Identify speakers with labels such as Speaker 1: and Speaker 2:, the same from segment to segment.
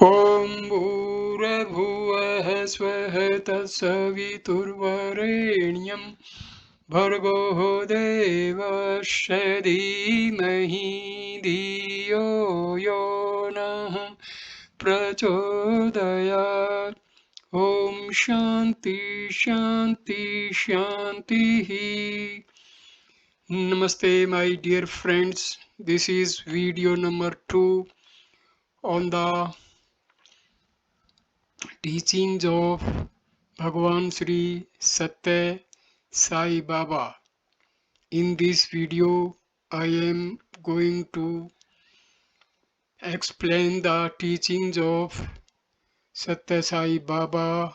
Speaker 1: ॐ भूर्भुवः स्वः तत्सवितुर्वरेण्यं भर्गो देवस्य धीमहि धियो यो नः प्रचोदयात्। ॐ शान्ति शान्ति शान्तिः. Namaste, my dear friends. This is video number 2 on the teachings of Bhagavan Sri Satya Sai Baba. In this video, I am going to explain the teachings of Satya Sai Baba,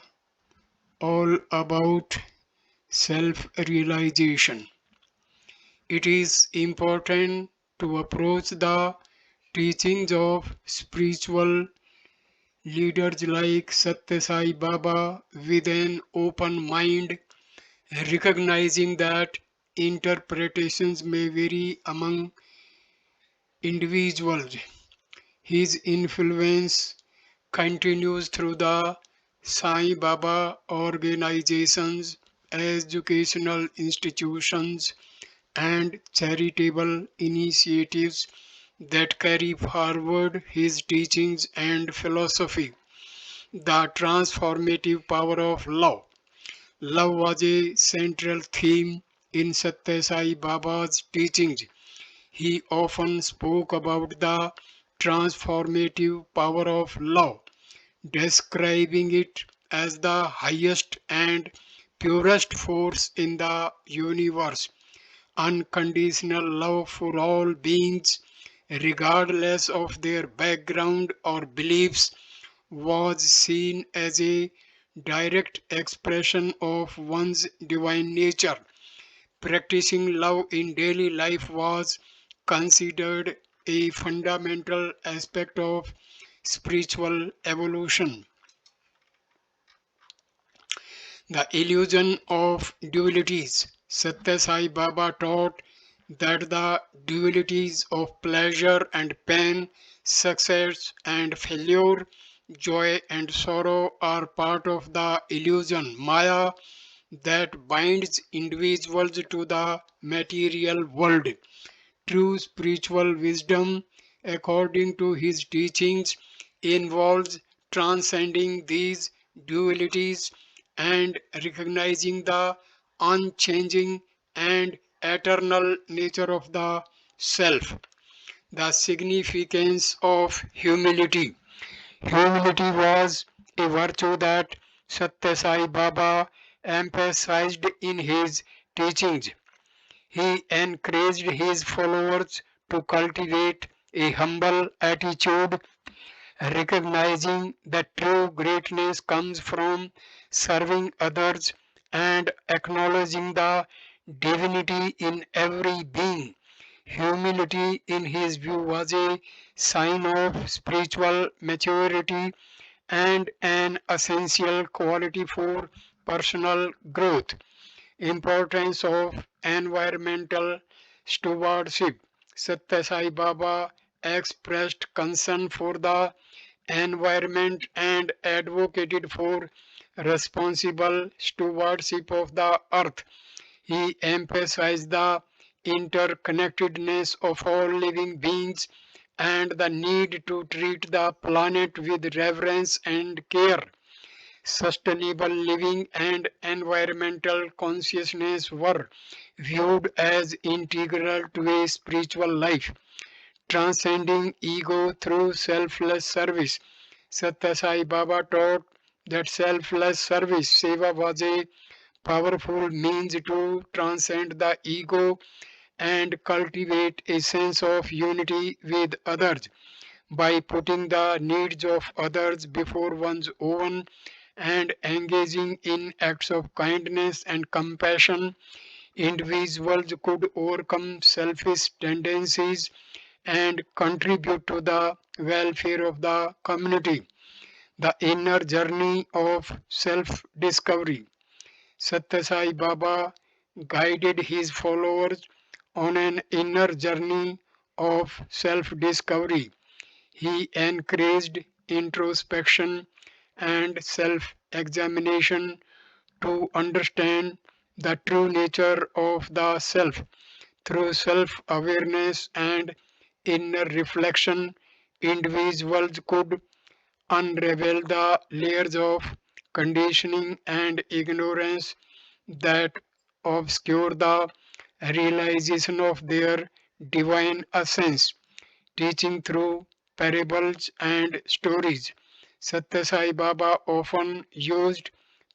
Speaker 1: all about self-realization. It is important to approach the teachings of spiritual leaders like Satya Sai Baba with an open mind, recognizing that interpretations may vary among individuals. His influence continues through the Sai Baba organizations, educational institutions, and charitable initiatives that carry forward his teachings and philosophy. The transformative power of love. Love was a central theme in Satya Sai Baba's teachings. He often spoke about the transformative power of love, describing it as the highest and purest force in the universe. Unconditional love for all beings, regardless of their background or beliefs, was seen as a direct expression of one's divine nature. Practicing love in daily life was considered a fundamental aspect of spiritual evolution. The illusion of dualities. Satya Sai Baba taught that the dualities of pleasure and pain, success and failure, joy and sorrow are part of the illusion Maya that binds individuals to the material world. True spiritual wisdom, according to his teachings, involves transcending these dualities and recognizing the unchanging and eternal nature of the self. The significance of humility. Humility was a virtue that Satya Sai Baba emphasized in his teachings. He encouraged his followers to cultivate a humble attitude, recognizing that true greatness comes from serving others and acknowledging the divinity in every being. Humility, in his view, was a sign of spiritual maturity and an essential quality for personal growth. Importance of environmental stewardship. Satya Sai Baba expressed concern for the environment and advocated for responsible stewardship of the earth. He emphasized the interconnectedness of all living beings and the need to treat the planet with reverence and care. Sustainable living and environmental consciousness were viewed as integral to a spiritual life, transcending ego through selfless service. Satya Sai Baba taught that selfless service, seva, was a powerful means to transcend the ego and cultivate a sense of unity with others. By putting the needs of others before one's own and engaging in acts of kindness and compassion, individuals could overcome selfish tendencies and contribute to the welfare of the community. The inner journey of self discovery. Satya Sai Baba guided his followers on an inner journey of self discovery. He encouraged introspection and self examination to understand the true nature of the self. Through self awareness and inner reflection, individuals could unravel the layers of conditioning and ignorance that obscure the realization of their divine essence. Teaching through parables and stories. Satya Sai Baba often used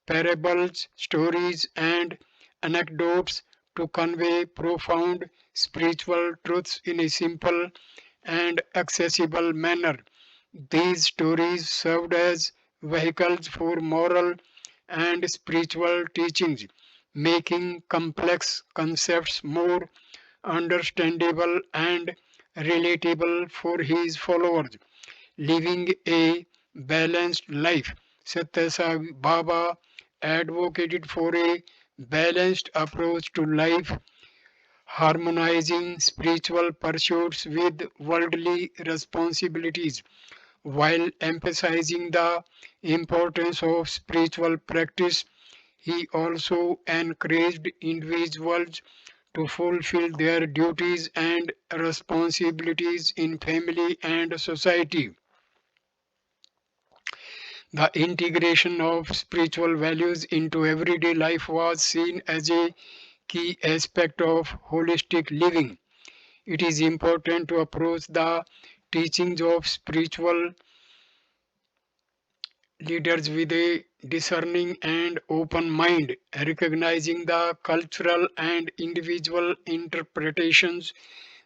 Speaker 1: parables, stories, and anecdotes to convey profound spiritual truths in a simple and accessible manner. These stories served as vehicles for moral and spiritual teachings, making complex concepts more understandable and relatable for his followers. Living a balanced life. Satya Sai Baba advocated for a balanced approach to life, harmonizing spiritual pursuits with worldly responsibilities while emphasizing the importance of spiritual practice. He also encouraged individuals to fulfill their duties and responsibilities in family and society. The integration of spiritual values into everyday life was seen as a key aspect of holistic living. It is important to approach the teachings of spiritual leaders with a discerning and open mind, recognizing the cultural and individual interpretations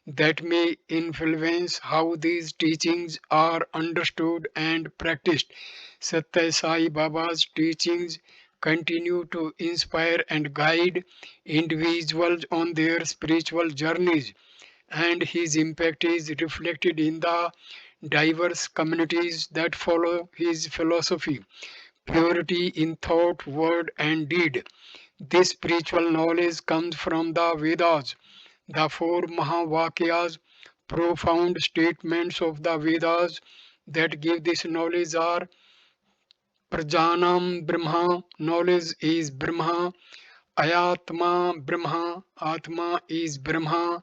Speaker 1: that may influence how these teachings are understood and practiced. Satya Sai Baba's teachings continue to inspire and guide individuals on their spiritual journeys, and his impact is reflected in the diverse communities that follow his philosophy. Purity in thought, word, and deed. This spiritual knowledge comes from the Vedas, the four Mahavakyas, profound statements of the Vedas that give this knowledge are Prajanam Brahma, knowledge is Brahma, Ayatma Brahma, Atma is Brahma,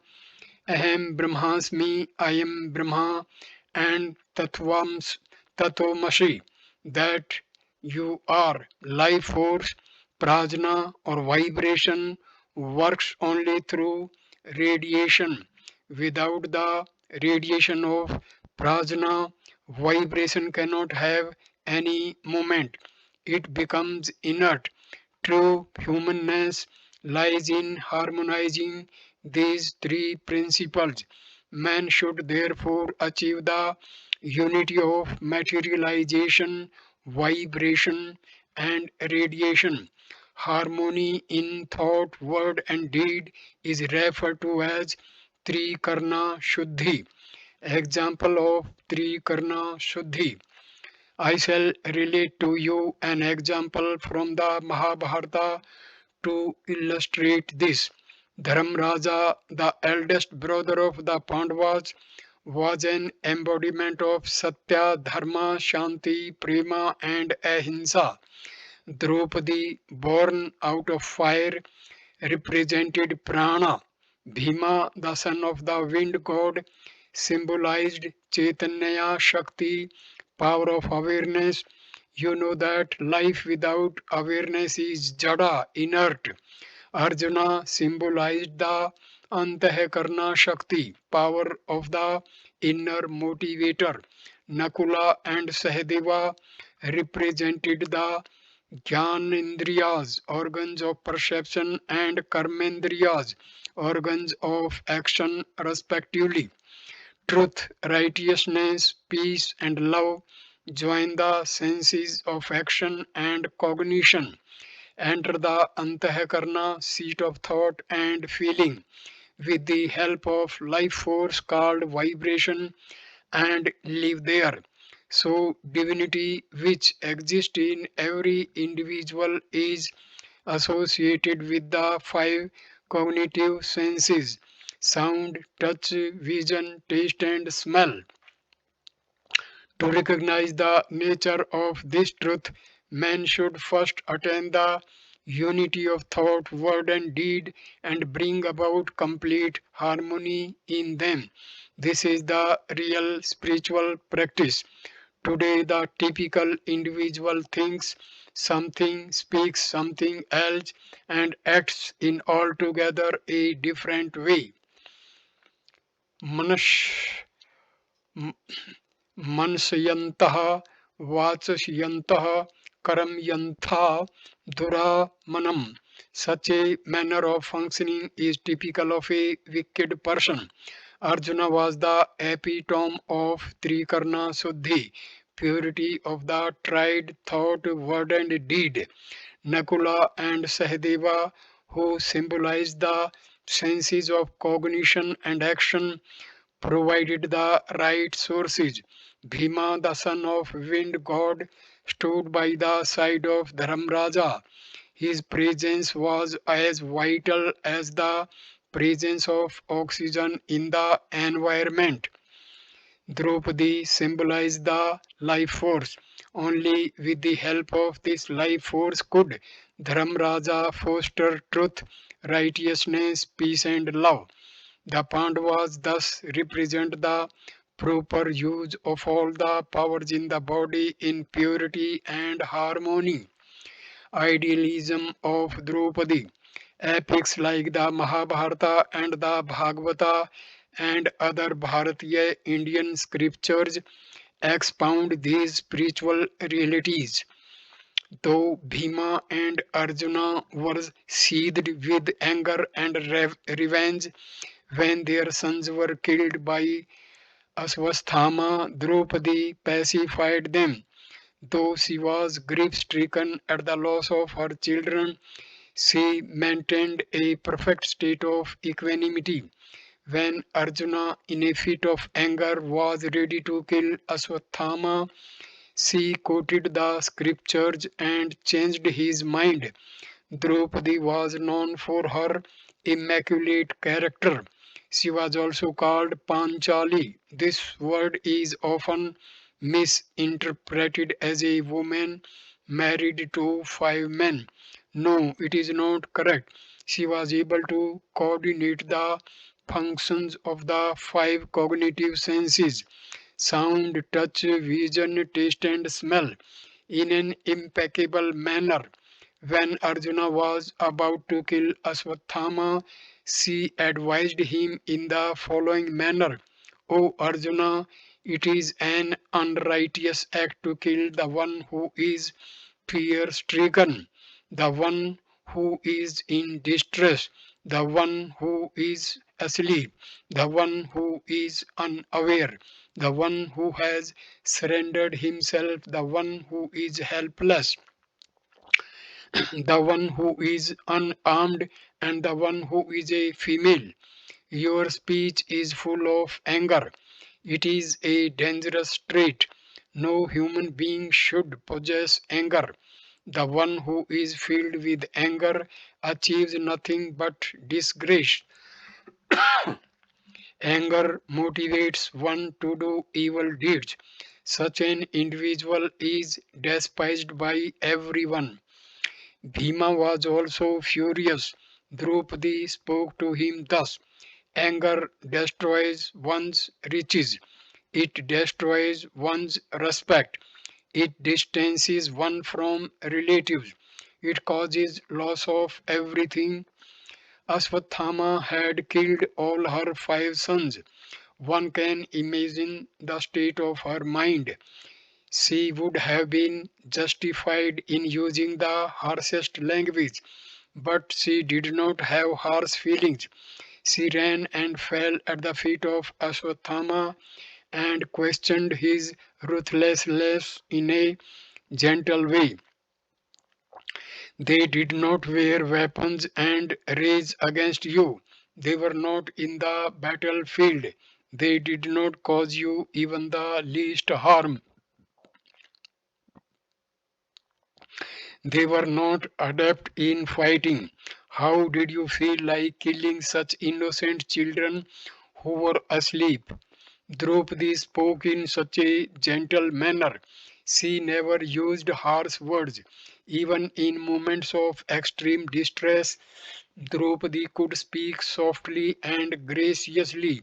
Speaker 1: Aham Brahmasmi, I am Brahma, and Tatvamasi, that you are. Life force, prajna or vibration works only through radiation. Without the radiation of prajna, vibration cannot have any moment. It becomes inert. True humanness lies in harmonizing these three principles. Man should therefore achieve the unity of materialization, vibration, and radiation. Harmony in thought, word, and deed is referred to as Trikarna Shuddhi. Example of Trikarna Shuddhi. I shall relate to you an example from the Mahabharata to illustrate this. Dharmraja, the eldest brother of the Pandavas, was an embodiment of Satya, Dharma, Shanti, Prema, and Ahimsa. Draupadi, born out of fire, represented prana. Bhima, the son of the wind god, symbolized Chaitanya Shakti, power of awareness. You know that life without awareness is jada, inert. Arjuna symbolized the Antahakarna Shakti, power of the inner motivator. Nakula and Sahadeva represented the Jnanendriyas, organs of perception, and Karmendriyas, organs of action, respectively. Truth, righteousness, peace, and love join the senses of action and cognition. Enter the Antahakarna, seat of thought and feeling, with the help of life force called vibration, and live there. So, divinity which exists in every individual is associated with the five cognitive senses: sound, touch, vision, taste, and smell. To recognize the nature of this truth, man should first attain the unity of thought, word, and deed and bring about complete harmony in them. This is the real spiritual practice. Today, the typical individual thinks something, speaks something else, and acts in altogether a different way. Manush मनस्यन्तः वाचस्यन्तः karamyantha duramanam. Such a manner of functioning is typical of a wicked person. Arjuna was the epitome of Trikarna Suddhi, purity of the tried thought, word, and deed. Nakula and Sahadeva, who symbolized the senses of cognition and action, provided the right sources. Bhima, the son of wind god, stood by the side of Dharamraja. His presence was as vital as the presence of oxygen in the environment. Draupadi symbolized the life force. Only with the help of this life force could Dharamraja foster truth, righteousness, peace, and love. The Pandavas thus represent the proper use of all the powers in the body in purity and harmony. Idealism of Draupadi. Epics like the Mahabharata and the Bhagavata and other Bharatiya Indian scriptures expound these spiritual realities. Though Bhima and Arjuna were seethed with anger and revenge when their sons were killed by Aswasthama, Draupadi pacified them. Though she was grief stricken at the loss of her children, she maintained a perfect state of equanimity. When Arjuna, in a fit of anger, was ready to kill Aswathama, she quoted the scriptures and changed his mind. Draupadi was known for her immaculate character. She was also called Panchali. This word is often misinterpreted as a woman married to 5 men. No, it is not correct. She was able to coordinate the functions of the 5 cognitive senses: sound, touch, vision, taste, and smell in an impeccable manner. When Arjuna was about to kill Aswathama, she advised him in the following manner: O Arjuna, it is an unrighteous act to kill the one who is fear stricken, the one who is in distress, the one who is asleep, the one who is unaware, the one who has surrendered himself, the one who is helpless, the one who is unarmed, and the one who is a female. Your speech is full of anger. It is a dangerous trait. No human being should possess anger. The one who is filled with anger achieves nothing but disgrace. Anger motivates one to do evil deeds. Such an individual is despised by everyone. Bhima was also furious. Draupadi spoke to him thus: Anger destroys one's riches, it destroys one's respect, it distances one from relatives, it causes loss of everything. Aswathama had killed all her 5 sons. One can imagine the state of her mind. She would have been justified in using the harshest language, but she did not have harsh feelings. She ran and fell at the feet of Aswathama and questioned his ruthlessness in a gentle way. They did not wear weapons and rage against you. They were not in the battlefield. They did not cause you even the least harm. They were not adept in fighting. How did you feel like killing such innocent children who were asleep? Draupadi spoke in such a gentle manner. She never used harsh words. Even in moments of extreme distress, Draupadi could speak softly and graciously.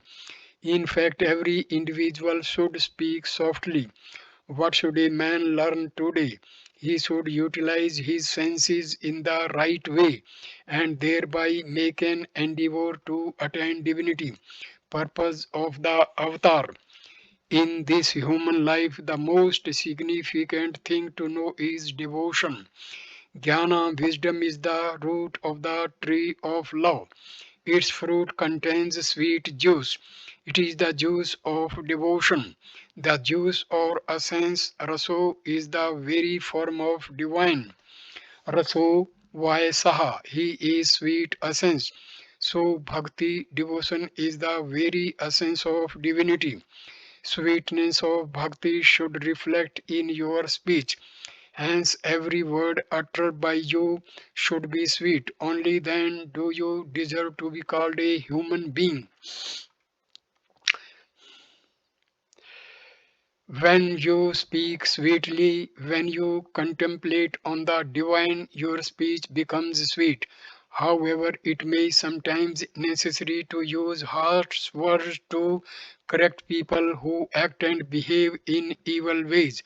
Speaker 1: In fact, every individual should speak softly. What should a man learn today? He should utilize his senses in the right way and thereby make an endeavor to attain divinity. Purpose of the avatar. In this human life, the most significant thing to know is devotion. Jnana, wisdom, is the root of the tree of love. Its fruit contains sweet juice. It is the juice of devotion. The juice or essence, raso, is the very form of divine. Raso Vayasaha, he is sweet essence. So bhakti, devotion, is the very essence of divinity. Sweetness of bhakti should reflect in your speech. Hence, every word uttered by you should be sweet. Only then do you deserve to be called a human being. When you speak sweetly, when you contemplate on the divine, your speech becomes sweet. However, it may sometimes necessary to use harsh words to correct people who act and behave in evil ways.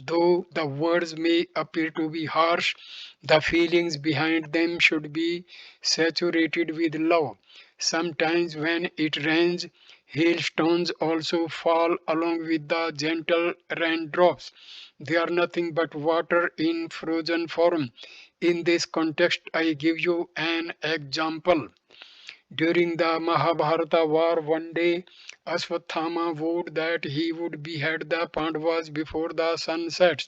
Speaker 1: Though the words may appear to be harsh, the feelings behind them should be saturated with love. Sometimes, when it rains, hailstones also fall along with the gentle raindrops. They are nothing but water in frozen form. In this context, I give you an example. During the Mahabharata war, one day Ashwatthama vowed that he would behead the Pandavas before the sun sets.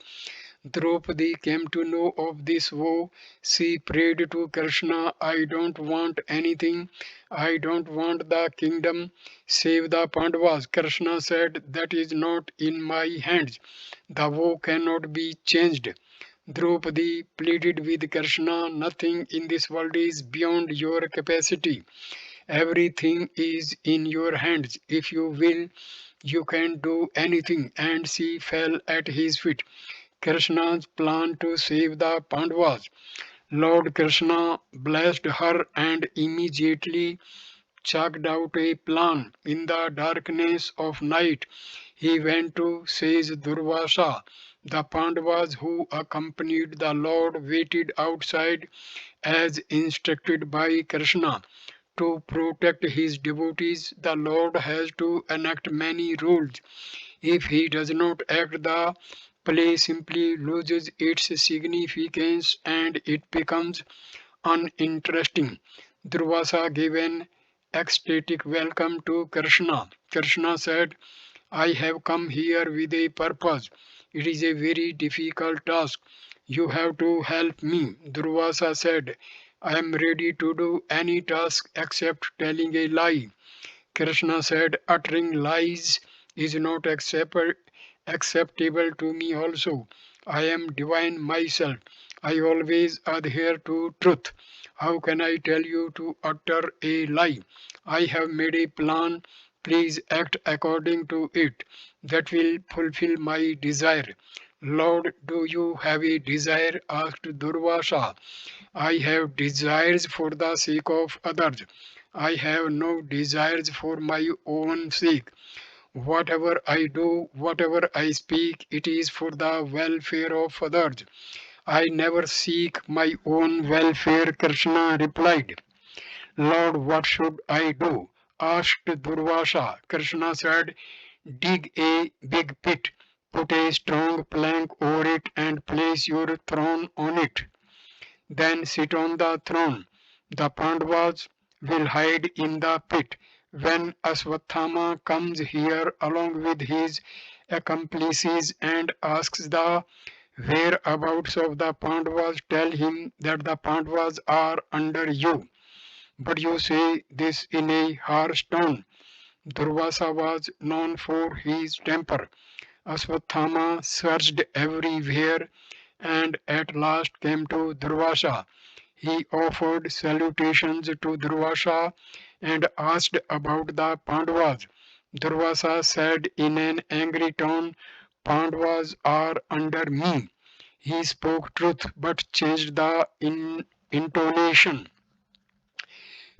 Speaker 1: Draupadi came to know of this vow. She prayed to Krishna, I don't want anything. I don't want the kingdom. Save the Pandavas. Krishna said, that is not in my hands. The vow cannot be changed. Draupadi pleaded with Krishna, nothing in this world is beyond your capacity. Everything is in your hands. If you will, you can do anything. And she fell at his feet. Krishna's plan to save the Pandavas. Lord Krishna blessed her and immediately chalked out a plan. In the darkness of night, he went to seize Durvasa. The Pandavas who accompanied the Lord waited outside as instructed by Krishna. To protect his devotees, the Lord has to enact many rules. If he does not act, the play simply loses its significance and it becomes uninteresting. Durvasa gave an ecstatic welcome to Krishna. Krishna said, I have come here with a purpose. It is a very difficult task. You have to help me. Durvasa said, I am ready to do any task except telling a lie. Krishna said, uttering lies is not acceptable to me also. I am divine myself. I always adhere to truth. How can I tell you to utter a lie? I have made a plan. Please act according to it. That will fulfill my desire. Lord, do you have a desire? Asked Durvasa. I have desires for the sake of others. I have no desires for my own sake. Whatever I do, whatever I speak, it is for the welfare of others. I never seek my own welfare, Krishna replied. Lord, what should I do? Asked Durvasa. Krishna said, dig a big pit, put a strong plank over it, and place your throne on it. Then sit on the throne. The Pandavas will hide in the pit. When Aswathama comes here along with his accomplices and asks the whereabouts of the Pandavas, tell him that the Pandavas are under you. But you say this in a harsh tone. Durvasa was known for his temper. Aswathama searched everywhere and at last came to Durvasa. He offered salutations to Durvasa and asked about the Pandavas. Durvasa said in an angry tone, Pandavas are under me. He spoke truth but changed the intonation.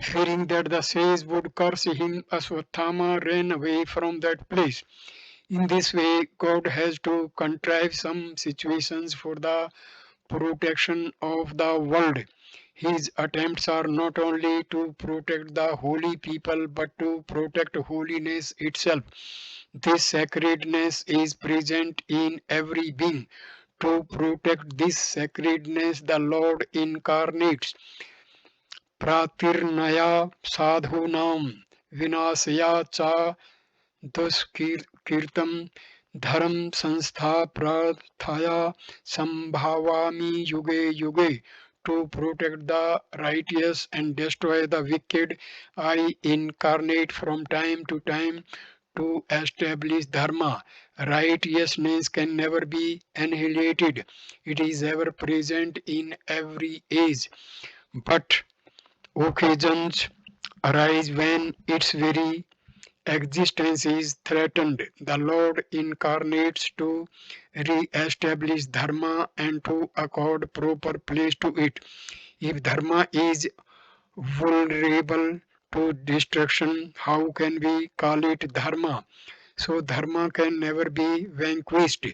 Speaker 1: Fearing that the sage would curse him, Aswathama ran away from that place. In this way, God has to contrive some situations for the protection of the world. His attempts are not only to protect the holy people but to protect holiness itself. This sacredness is present in every being. To protect this sacredness, the Lord incarnates. Pratirnaya sadhunam vinasaya cha दुष्कीर्तम धर्म संस्था प्रार्थया संभावामी युगे युगे. To protect the righteous and destroy the wicked, I incarnate from time to time to establish dharma. Righteousness can never be annihilated. It is ever present in every age. But occasions arise when its very existence is threatened. The Lord incarnates to re-establish dharma and to accord proper place to it. If dharma is vulnerable to destruction, how can we call it dharma? So dharma can never be vanquished,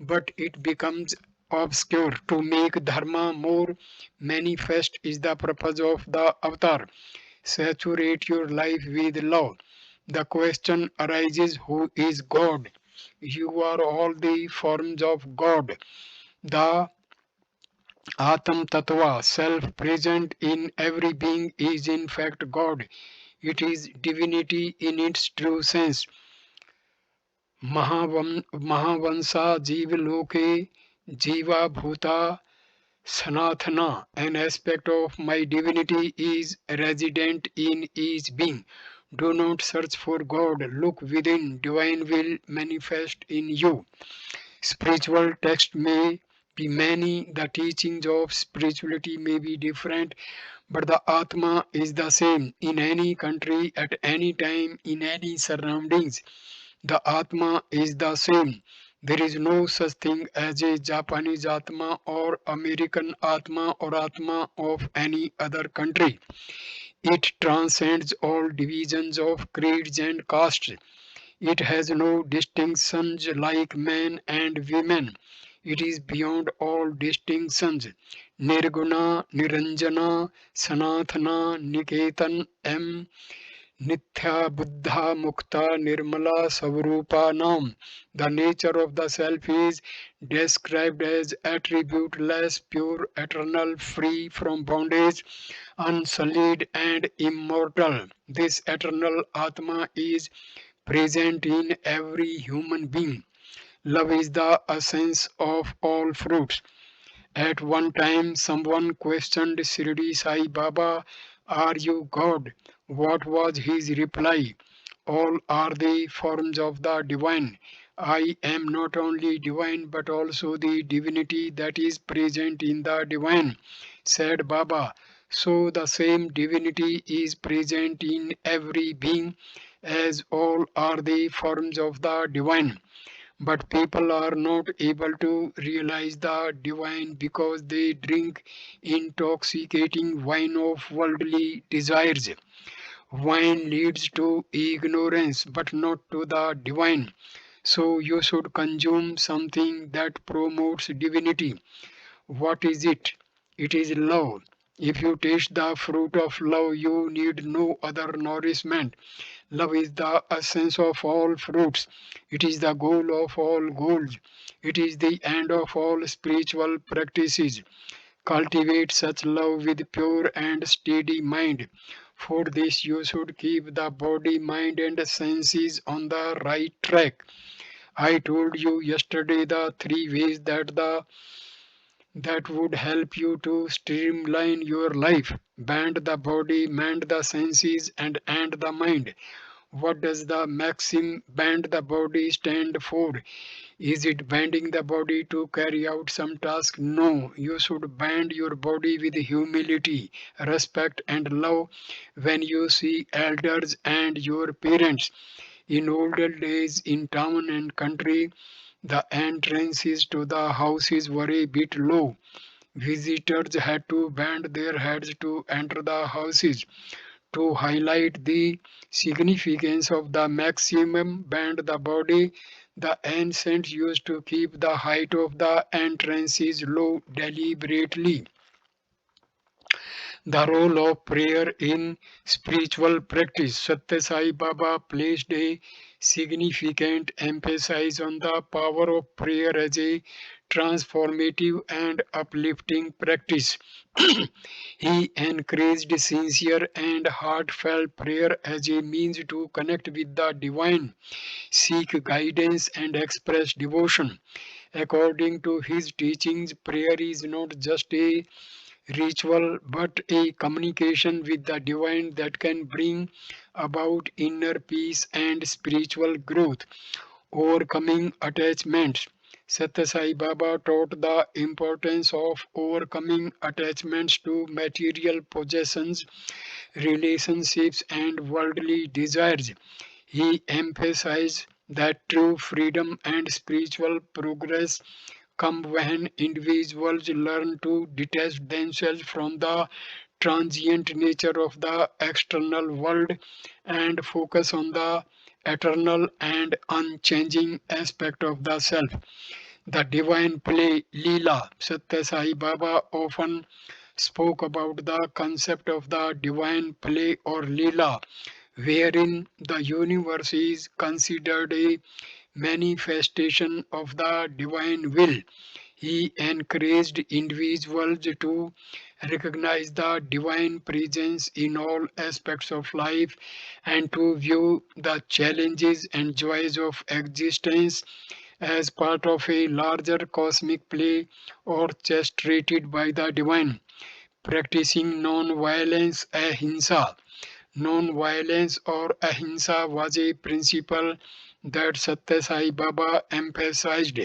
Speaker 1: but it becomes obscure. To make dharma more manifest is the purpose of the avatar. Saturate your life with love. The question arises, who is God? You are all the forms of God. The Atam Tattva, self present in every being, is in fact God. It is divinity in its true sense. Mahavansa Jiva Loke Jiva Bhuta Sanatana, an aspect of my divinity, is resident in each being. Do not search for God, look within, divine will manifest in you. Spiritual texts may be many, the teachings of spirituality may be different, but the Atma is the same in any country, at any time, in any surroundings. The Atma is the same. There is no such thing as a Japanese Atma or American Atma or Atma of any other country. It transcends all divisions of creeds and castes. It has no distinctions like men and women. It is beyond all distinctions. Nirguna, Niranjana, Sanatana, Niketan, M. Nitya Buddha Mukta Nirmala Savrupa Nam. The nature of the self is described as attributeless, pure, eternal, free from bondage, unsullied, and immortal. This eternal Atma is present in every human being. Love is the essence of all fruits. At one time, someone questioned Shirdi Sai Baba, are you God? What was his reply? All are the forms of the divine. I am not only divine but also the divinity that is present in the divine, said Baba. So the same divinity is present in every being, as all are the forms of the divine. But people are not able to realize the divine because they drink intoxicating wine of worldly desires. Wine leads to ignorance but not to the divine. So you should consume something that promotes divinity. What is it? It is love. If you taste the fruit of love, you need no other nourishment. Love is the essence of all fruits. It is the goal of all goals. It is the end of all spiritual practices. Cultivate such love with pure and steady mind. For this, you should keep the body, mind, and senses on the right track. I told you yesterday the three ways that would help you to streamline your life. Bend the body, mend the senses, and end the mind. What does the maxim bend the body stand for? Is it bending the body to carry out some task? No, you should bend your body with humility, respect, and love when you see elders and your parents. In older days, in town and country, the entrances to the houses were a bit low. Visitors had to bend their heads to enter the houses. To highlight the significance of the maximum bend the body, the ancients used to keep the height of the entrances low deliberately. The role of prayer in spiritual practice. Satya Sai Baba placed a significant emphasis on the power of prayer as a transformative and uplifting practice. He encouraged sincere and heartfelt prayer as a means to connect with the divine, seek guidance, and express devotion. According to his teachings, prayer is not just a ritual but a communication with the divine that can bring about inner peace and spiritual growth. Overcoming attachments. Satya Sai Baba taught the importance of overcoming attachments to material possessions, relationships, and worldly desires. He emphasized that true freedom and spiritual progress come when individuals learn to detach themselves from the transient nature of the external world and focus on the eternal and unchanging aspect of the self. The divine play, Leela. Satya Sai Baba often spoke about the concept of the divine play or Leela, wherein the universe is considered a manifestation of the divine will. He encouraged individuals to recognize the divine presence in all aspects of life and to view the challenges and joys of existence as part of a larger cosmic play orchestrated by the divine. Practicing non-violence, ahimsa. Non-violence or ahimsa was a principle that Satya Sai Baba emphasized.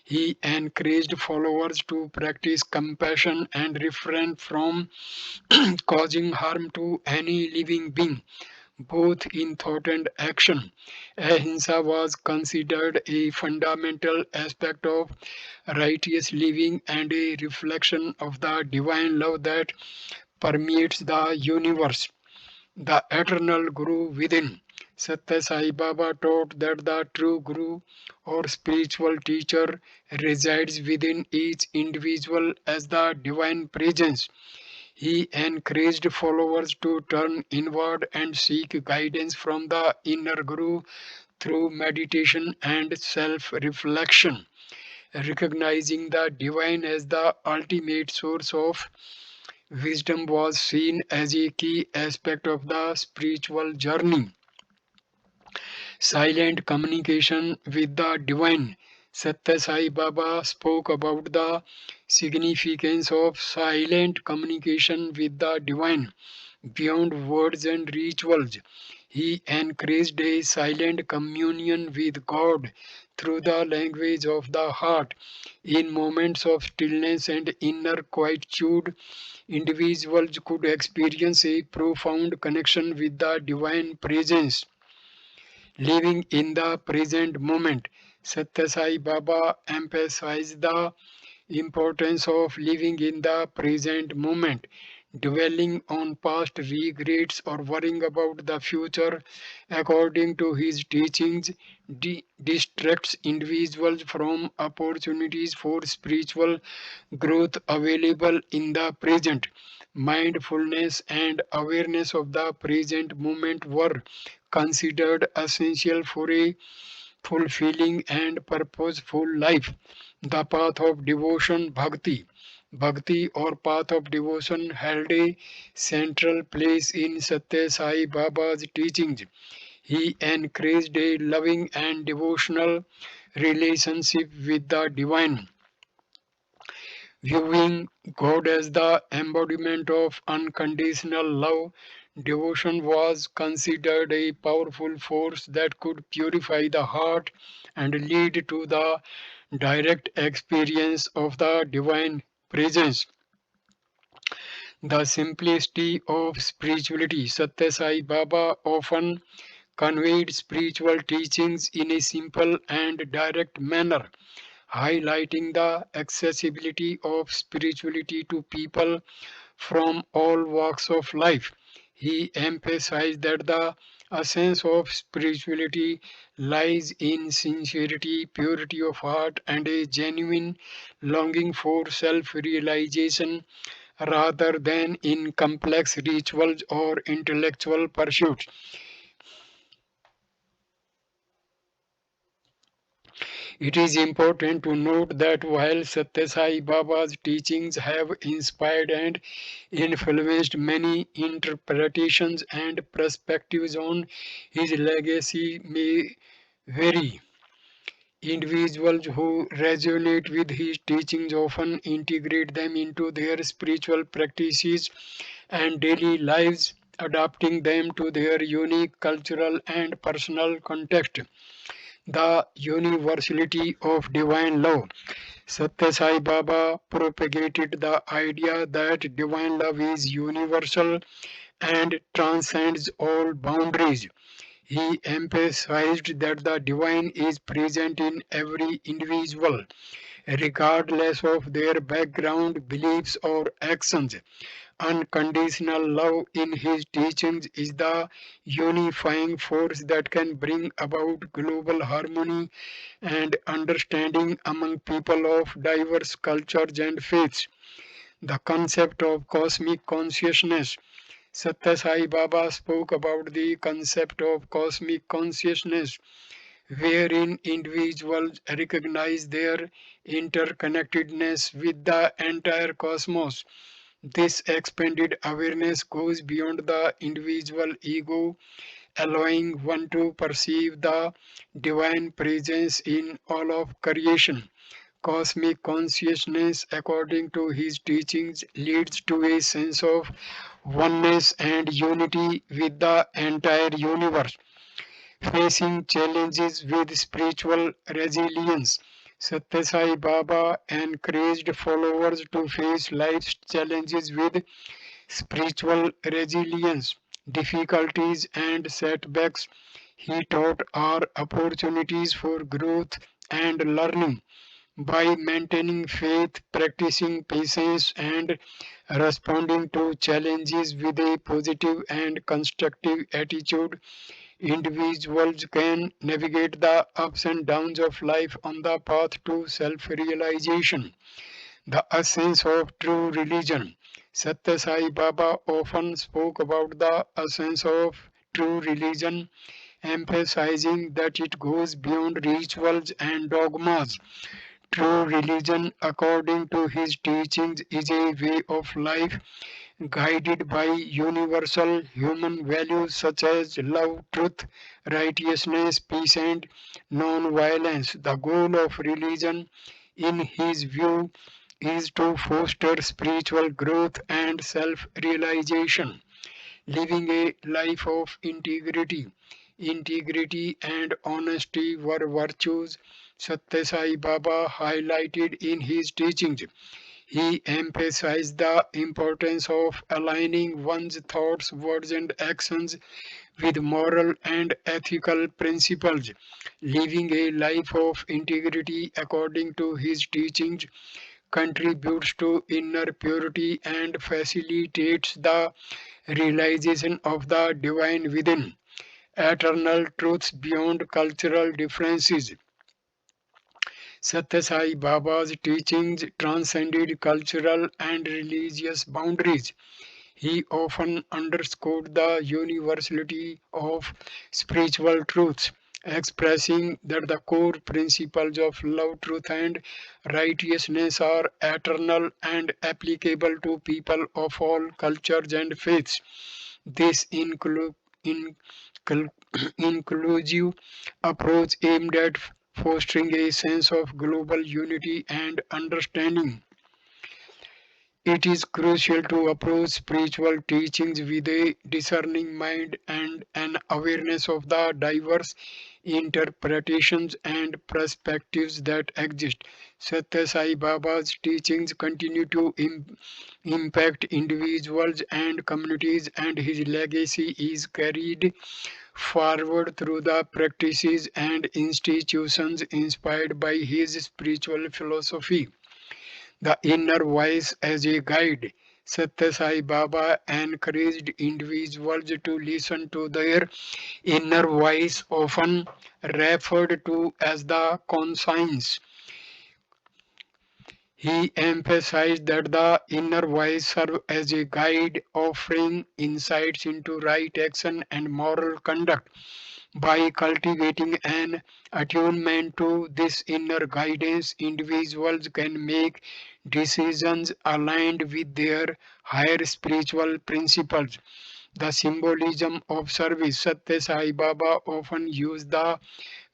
Speaker 1: He encouraged followers to practice compassion and refrain from causing harm to any living being, both in thought and action. Ahimsa was considered a fundamental aspect of righteous living and a reflection of the divine love that permeates the universe. The eternal Guru within. Satya Sai Baba taught that the true Guru or spiritual teacher resides within each individual as the divine presence. He encouraged followers to turn inward and seek guidance from the inner Guru through meditation and self reflection. Recognizing the divine as the ultimate source of wisdom was seen as a key aspect of the spiritual journey. Silent communication with the divine. Satya Sai Baba spoke about the significance of silent communication with the divine beyond words and rituals. He encouraged a silent communion with God through the language of the heart. In moments of stillness and inner quietude, individuals could experience a profound connection with the divine presence. Living in the present moment. Satya Sai Baba emphasized the importance of living in the present moment. Dwelling on past regrets or worrying about the future, according to his teachings, distracts individuals from opportunities for spiritual growth available in the present. Mindfulness and awareness of the present moment were considered essential for a fulfilling and purposeful life. The path of devotion, bhakti. Bhakti or path of devotion held a central place in Satya Sai Baba's teachings. He encouraged a loving and devotional relationship with the divine, viewing God as the embodiment of unconditional love. Devotion was considered a powerful force that could purify the heart and lead to the direct experience of the divine presence. The simplicity of spirituality. Satya Sai Baba often conveyed spiritual teachings in a simple and direct manner, highlighting the accessibility of spirituality to people from all walks of life. He emphasized that the essence of spirituality lies in sincerity, purity of heart, and a genuine longing for self realization rather than in complex rituals or intellectual pursuits. It is important to note that while Satya Sai Baba's teachings have inspired and influenced many interpretations and perspectives on his legacy may vary. Individuals who resonate with his teachings often integrate them into their spiritual practices and daily lives, adapting them to their unique cultural and personal context. The universality of divine love. Satya Sai Baba propagated the idea that divine love is universal and transcends all boundaries. He emphasized that the divine is present in every individual, regardless of their background, beliefs, or actions. Unconditional love in his teachings is the unifying force that can bring about global harmony and understanding among people of diverse cultures and faiths. The concept of cosmic consciousness. Satya Sai Baba spoke about the concept of cosmic consciousness, wherein individuals recognize their interconnectedness with the entire cosmos. This expanded awareness goes beyond the individual ego, allowing one to perceive the divine presence in all of creation. Cosmic consciousness, according to his teachings, leads to a sense of oneness and unity with the entire universe. Facing challenges with spiritual resilience. Satya Sai Baba encouraged followers to face life's challenges with spiritual resilience. Difficulties and setbacks, he taught, are opportunities for growth and learning. By maintaining faith, practicing patience, and responding to challenges with a positive and constructive attitude, individuals can navigate the ups and downs of life on the path to self realization. The essence of true religion. Satya Sai Baba often spoke about the essence of true religion, emphasizing that it goes beyond rituals and dogmas. True religion, according to his teachings, is a way of life guided by universal human values such as love, truth, righteousness, peace, and non violence. The goal of religion, in his view, is to foster spiritual growth and self realization, living a life of integrity. Integrity and honesty were virtues Satya Sai Baba highlighted in his teachings. He emphasized the importance of aligning one's thoughts, words, and actions with moral and ethical principles. Living a life of integrity according to his teachings contributes to inner purity and facilitates the realization of the divine within. Eternal truths beyond cultural differences. Satya Sai Baba's teachings transcended cultural and religious boundaries. He often underscored the universality of spiritual truths, expressing that the core principles of love, truth, and righteousness are eternal and applicable to people of all cultures and faiths. This inclu- inclusive approach aimed at fostering a sense of global unity and understanding. It is crucial to approach spiritual teachings with a discerning mind and an awareness of the diverse interpretations and perspectives that exist. Satya Sai Baba's teachings continue to impact individuals and communities, and his legacy is carried forward through the practices and institutions inspired by his spiritual philosophy. The inner voice as a guide. Satya Sai Baba encouraged individuals to listen to their inner voice, often referred to as the conscience. He emphasized that the inner voice serves as a guide, offering insights into right action and moral conduct. By cultivating an attunement to this inner guidance, individuals can make decisions aligned with their higher spiritual principles. The symbolism of service. Satya Sai Baba often used the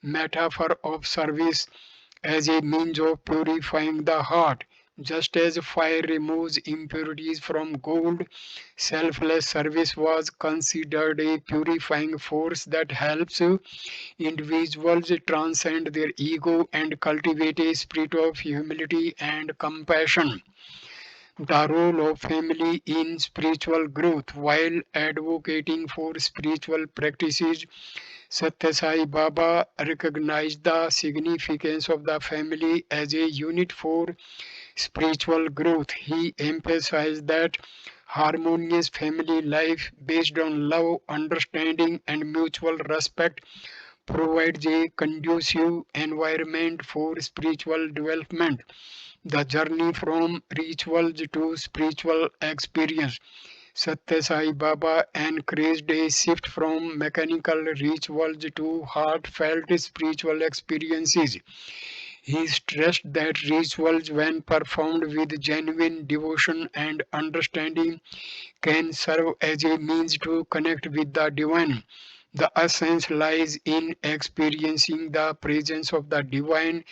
Speaker 1: metaphor of service as a means of purifying the heart. Just as fire removes impurities from gold, selfless service was considered a purifying force that helps individuals transcend their ego and cultivate a spirit of humility and compassion. The role of family in spiritual growth. While advocating for spiritual practices, Satya Sai Baba recognized the significance of the family as a unit for spiritual growth. He emphasized that harmonious family life based on love, understanding, and mutual respect provides a conducive environment for spiritual development. The journey from rituals to spiritual experience. Satya Sai Baba encouraged a shift from mechanical rituals to heartfelt spiritual experiences. He stressed that rituals, when performed with genuine devotion and understanding, can serve as a means to connect with the divine. The essence lies in experiencing the presence of the divine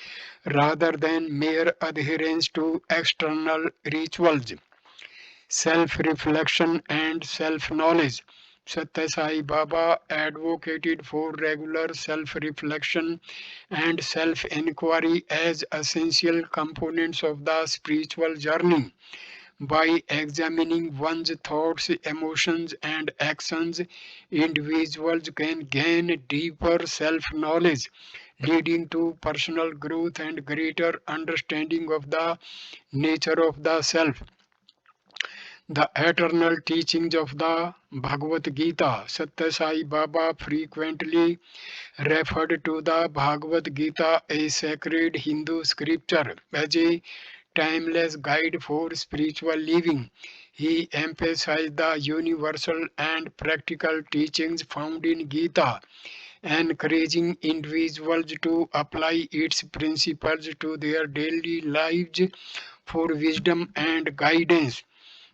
Speaker 1: rather than mere adherence to external rituals. Self reflection and self knowledge. Satya Sai Baba advocated for regular self reflection and self inquiry as essential components of the spiritual journey. By examining one's thoughts, emotions, and actions, individuals can gain deeper self knowledge, leading to personal growth and greater understanding of the nature of the self. The eternal teachings of the Bhagavad Gita. Satya Sai Baba frequently referred to the Bhagavad Gita, a sacred Hindu scripture, as a timeless guide for spiritual living. He emphasized the universal and practical teachings found in Gita, encouraging individuals to apply its principles to their daily lives for wisdom and guidance.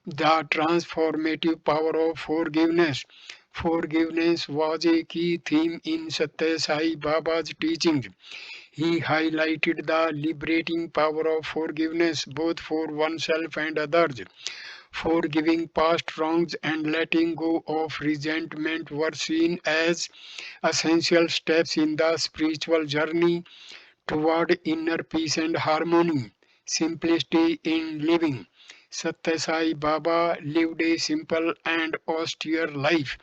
Speaker 1: The transformative power of forgiveness. Forgiveness was a key theme in Satya Sai Baba's teachings. He highlighted the liberating power of forgiveness both for oneself and others. Forgiving past wrongs and letting go of resentment were seen as essential steps in the spiritual journey toward inner peace and harmony. Simplicity in living. Satya Sai Baba lived a simple and austere life,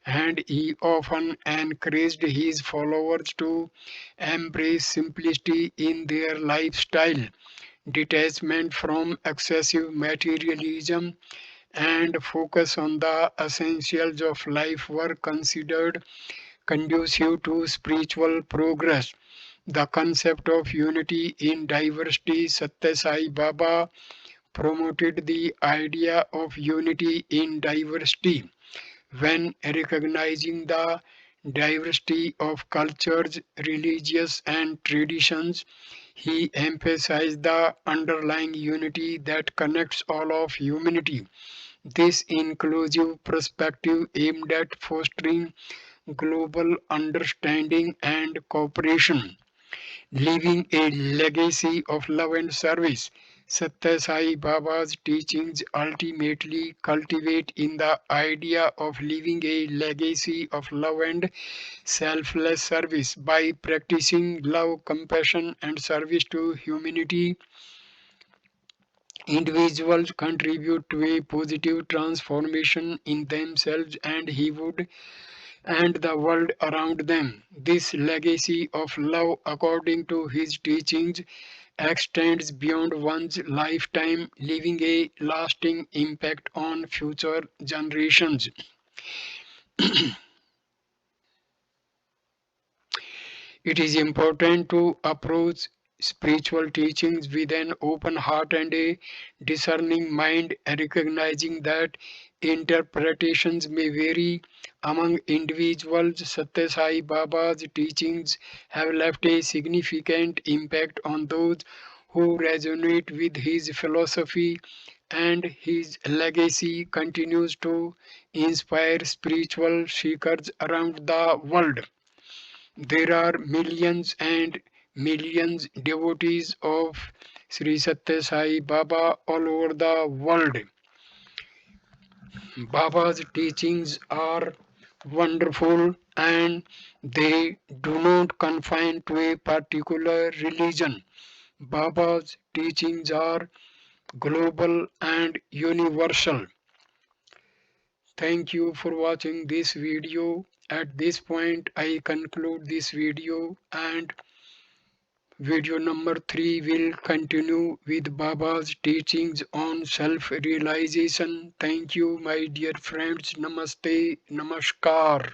Speaker 1: and he often encouraged his followers to embrace simplicity in their lifestyle. Detachment from excessive materialism and focus on the essentials of life were considered conducive to spiritual progress. The concept of unity in diversity. Satya Sai Baba promoted the idea of unity in diversity. When recognizing the diversity of cultures, religions, and traditions, he emphasized the underlying unity that connects all of humanity. This inclusive perspective aimed at fostering global understanding and cooperation, leaving a legacy of love and service. Satya Sai Baba's teachings ultimately cultivate in the idea of leaving a legacy of love and selfless service. By practicing love, compassion, and service to humanity, individuals contribute to a positive transformation in themselves and the world around them. This legacy of love, according to his teachings, extends beyond one's lifetime, leaving a lasting impact on future generations. It is important to approach spiritual teachings with an open heart and a discerning mind, recognizing that interpretations may vary among individuals. Satya Sai Baba's teachings have left a significant impact on those who resonate with his philosophy, and his legacy continues to inspire spiritual seekers around the world. There are millions and millions devotees of Sri Satya Sai Baba all over the world. Baba's teachings are wonderful and they do not confine to a particular religion. Baba's teachings are global and universal. Thank you for watching this video. At this point, I conclude this video, and video number 3 will continue with Baba's teachings on self realization. Thank you, my dear friends. Namaste, Namaskar.